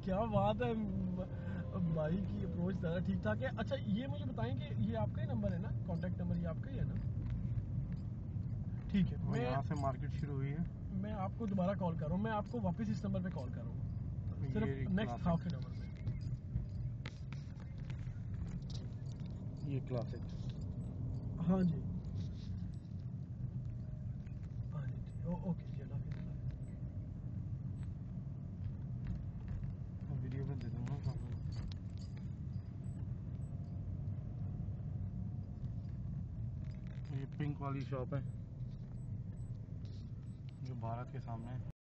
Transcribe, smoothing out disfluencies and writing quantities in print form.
क्या बात है, भाई की अप्रोच ज़्यादा ठीक ठाक है। अच्छा ये मुझे बताएं कि ये आपका ही नंबर है ना, कांटेक्ट नंबर ये आपका ही है ना? ठीक है, मैं यहाँ से मार्केट शुरू हुई है। मैं आपको दोबारा कॉल कर रहा हूँ, मैं आपको वापस इस नंबर पे कॉल कर रहा हूँ, सिर्फ नेक्स्ट हाफ के नंबर पे। ये क्लासिक। हाँ जी, हाँ जी ठीक, ओके जी, अल्लाह हाफिज़। वीडियो में दे दूंगा सामने। ये पिंक वाली शॉप है जो भारत के सामने है।